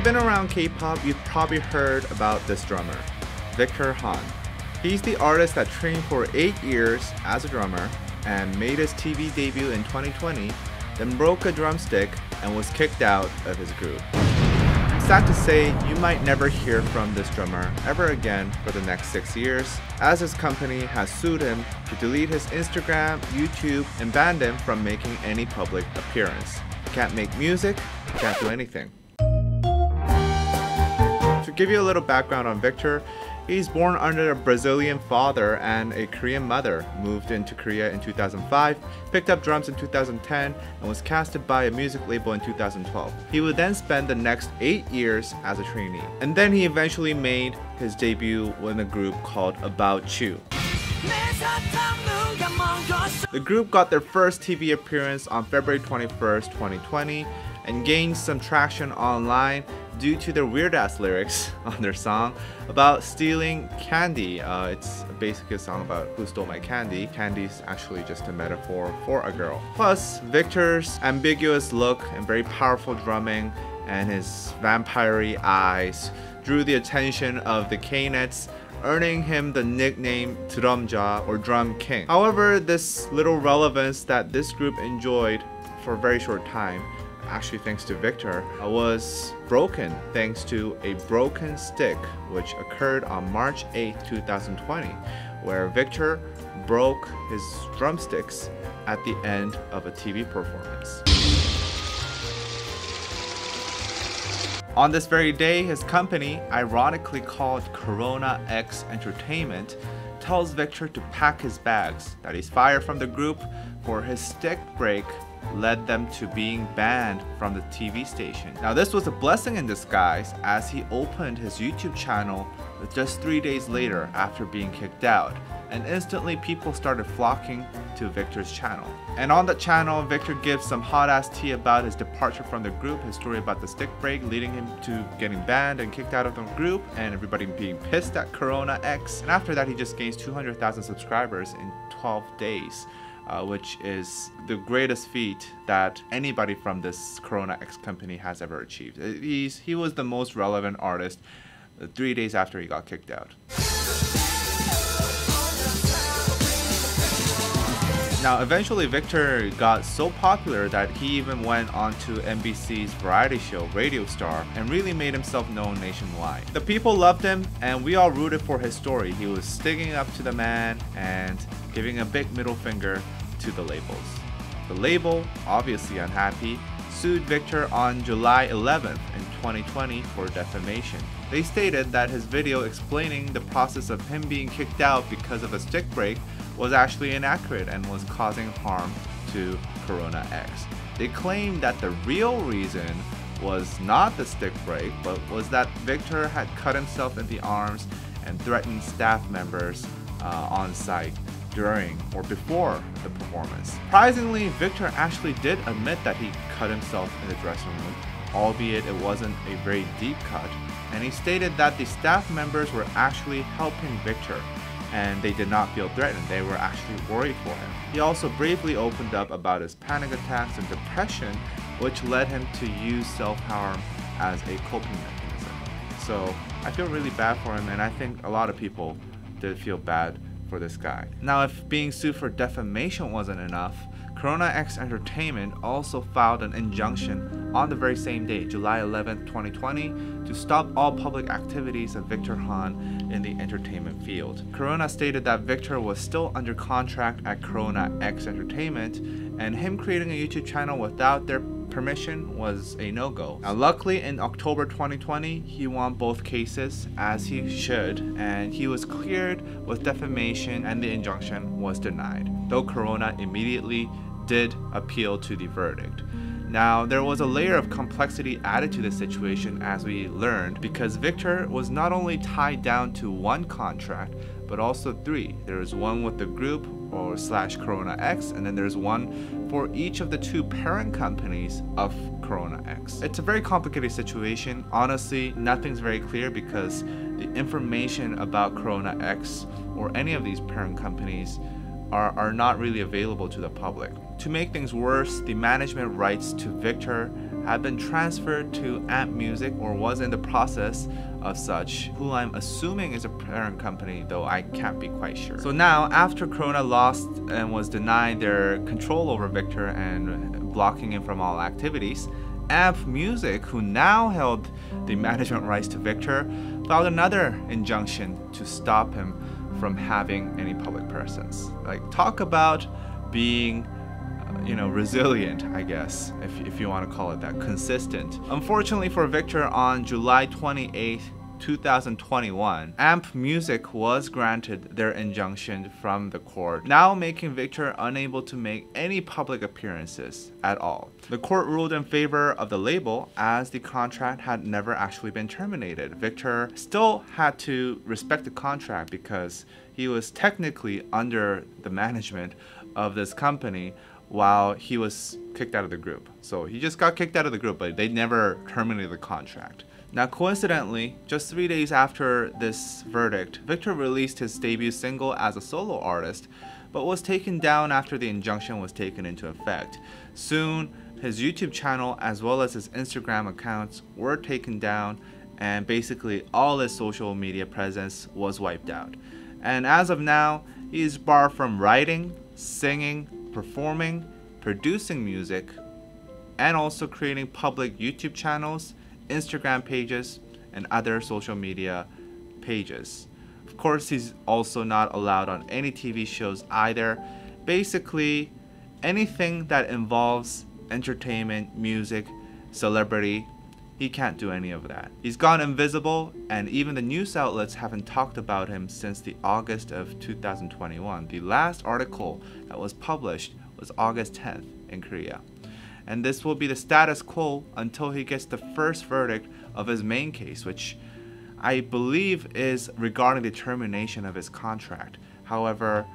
been around K-pop, you've probably heard about this drummer, Victor Han. He's the artist that trained for 8 years as a drummer and made his TV debut in 2020, then broke a drumstick and was kicked out of his group. Sad to say, you might never hear from this drummer ever again for the next 6 years, as his company has sued him to delete his Instagram, YouTube, and banned him from making any public appearance. He can't make music, he can't do anything. To give you a little background on Victor, he's born under a Brazilian father and a Korean mother, moved into Korea in 2005, picked up drums in 2010, and was casted by a music label in 2012. He would then spend the next 8 years as a trainee. And then he eventually made his debut in a group called About You. The group got their first TV appearance on February 21st, 2020, and gained some traction online due to their weird-ass lyrics on their song about stealing candy. It's basically a song about who stole my candy. Candy's actually just a metaphor for a girl. Plus, Victor's ambiguous look and very powerful drumming and his vampire-y eyes drew the attention of the K-nets, earning him the nickname Drumja or Drum King. However, this little relevance that this group enjoyed for a very short time, actually thanks to Victor, was broken thanks to a broken stick which occurred on March 8, 2020, where Victor broke his drumsticks at the end of a TV performance. On this very day, his company, ironically called Corona X Entertainment, tells Victor to pack his bags, that he's fired from the group for his stick break led them to being banned from the TV station. Now this was a blessing in disguise, as he opened his YouTube channel just 3 days later after being kicked out, and instantly people started flocking to Victor's channel. And on that channel, Victor gives some hot ass tea about his departure from the group, his story about the stick break leading him to getting banned and kicked out of the group, and everybody being pissed at Corona X. And after that, he just gains 200,000 subscribers in 12 days. Which is the greatest feat that anybody from this Corona X company has ever achieved. He was the most relevant artist 3 days after he got kicked out. Now eventually Victor got so popular that he even went on to NBC's variety show Radio Star and really made himself known nationwide. The people loved him and we all rooted for his story. He was sticking up to the man and giving a big middle finger to the labels. The label, obviously unhappy, sued Victor on July 11th in 2020 for defamation. They stated that his video explaining the process of him being kicked out because of a stick break was actually inaccurate and was causing harm to Corona X. They claimed that the real reason was not the stick break, but was that Victor had cut himself in the arms and threatened staff members on site during or before the performance. Surprisingly, Victor actually did admit that he cut himself in the dressing room, albeit it wasn't a very deep cut, and he stated that the staff members were actually helping Victor and they did not feel threatened. They were actually worried for him. He also bravely opened up about his panic attacks and depression, which led him to use self-harm as a coping mechanism. So I feel really bad for him, and I think a lot of people did feel bad for this guy. Now, if being sued for defamation wasn't enough, Corona X Entertainment also filed an injunction on the very same day, July 11th, 2020, to stop all public activities of Victor Han in the entertainment field. Corona stated that Victor was still under contract at Corona X Entertainment, and him creating a YouTube channel without their permission was a no-go. Now luckily in October 2020, he won both cases, as he should, and he was cleared with defamation and the injunction was denied, though Corona immediately did appeal to the verdict. Now, there was a layer of complexity added to this situation, as we learned, because Victor was not only tied down to one contract, but also 3. There's one with the group or / Corona X, and then there's one for each of the 2 parent companies of Corona X. It's a very complicated situation. Honestly, nothing's very clear because the information about Corona X or any of these parent companies are not really available to the public. To make things worse, the management rights to Victor had been transferred to Amp Music, or was in the process of such, who I'm assuming is a parent company, though I can't be quite sure. So now, after Corona lost and was denied their control over Victor and blocking him from all activities, Amp Music, who now held the management rights to Victor, filed another injunction to stop him from having any public presence. Like, talk about being resilient, I guess, if you want to call it that, consistent. Unfortunately for Victor, on July 28th, 2021, Amp Music was granted their injunction from the court, now making Victor unable to make any public appearances at all. The court ruled in favor of the label, as the contract had never actually been terminated. Victor still had to respect the contract because he was technically under the management of this company while he was kicked out of the group. So he just got kicked out of the group, but they never terminated the contract. Now, coincidentally, just 3 days after this verdict, Victor released his debut single as a solo artist, but was taken down after the injunction was taken into effect. Soon, his YouTube channel as well as his Instagram accounts were taken down, and basically all his social media presence was wiped out. And as of now, he is barred from writing, singing, performing, producing music, and also creating public YouTube channels, Instagram pages, and other social media pages. Of course, he's also not allowed on any TV shows either. Basically, anything that involves entertainment, music, celebrity, he can't do any of that. He's gone invisible, and even the news outlets haven't talked about him since the August of 2021. The last article that was published was August 10th in Korea. And this will be the status quo until he gets the first verdict of his main case, which I believe is regarding the termination of his contract. However,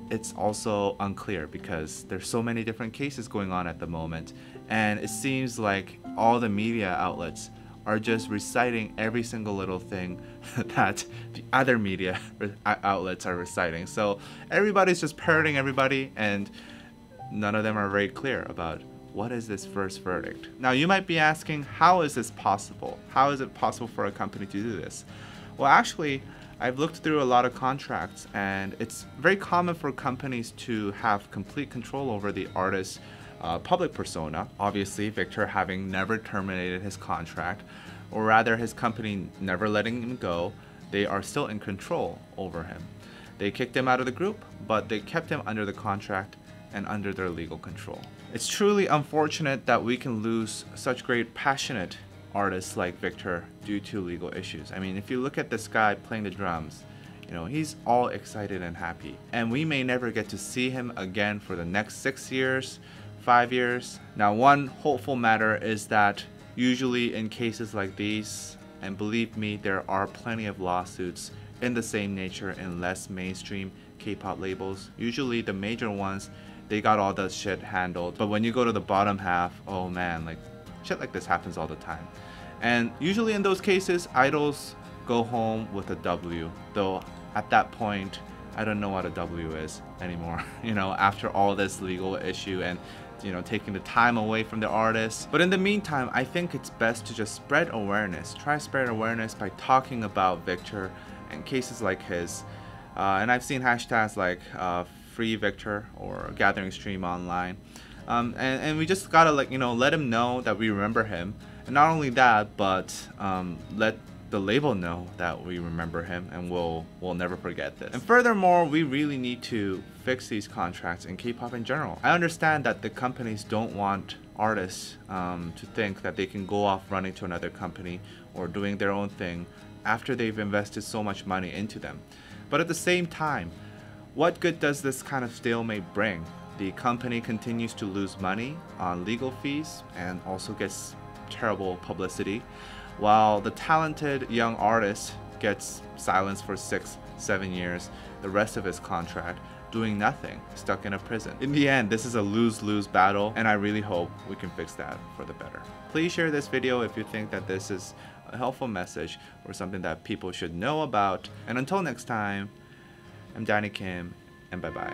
it's also unclear because there's so many different cases going on at the moment, and it seems like all the media outlets are just reciting every single little thing that the other media outlets are reciting. So everybody's just parroting everybody, and none of them are very clear about what is this first verdict. Now, you might be asking, how is this possible? How is it possible for a company to do this? Well, actually, I've looked through a lot of contracts, and it's very common for companies to have complete control over the artist's public persona. Obviously, Victor having never terminated his contract, or rather his company never letting him go, they are still in control over him. They kicked him out of the group, but they kept him under the contract and under their legal control. It's truly unfortunate that we can lose such great, passionate artists like Victor due to legal issues. I mean, if you look at this guy playing the drums, he's all excited and happy. And we may never get to see him again for the next 6 years, 5 years. Now, one hopeful matter is that usually in cases like these, and believe me, there are plenty of lawsuits in the same nature in less mainstream K-pop labels. Usually the major ones, they got all that shit handled. But when you go to the bottom half, oh man, like shit like this happens all the time. And usually in those cases, idols go home with a W. Though at that point, I don't know what a W is anymore, after all this legal issue and taking the time away from the artist. But in the meantime, I think it's best to just spread awareness. Try spread awareness by talking about Victor and cases like his. And I've seen hashtags like freevictor or gathering stream online. And we just gotta let him know that we remember him. And not only that, but let the label know that we remember him, and we'll never forget this. And furthermore, we really need to fix these contracts in K-pop in general. I understand that the companies don't want artists to think that they can go off running to another company or doing their own thing after they've invested so much money into them. But at the same time, what good does this kind of stalemate bring? The company continues to lose money on legal fees and also gets terrible publicity, while the talented young artist gets silenced for 6-7 years, the rest of his contract doing nothing, stuck in a prison. In the end, this is a lose-lose battle, and I really hope we can fix that for the better. Please share this video if you think that this is a helpful message or something that people should know about. And until next time, I'm Danny Kim, and bye-bye.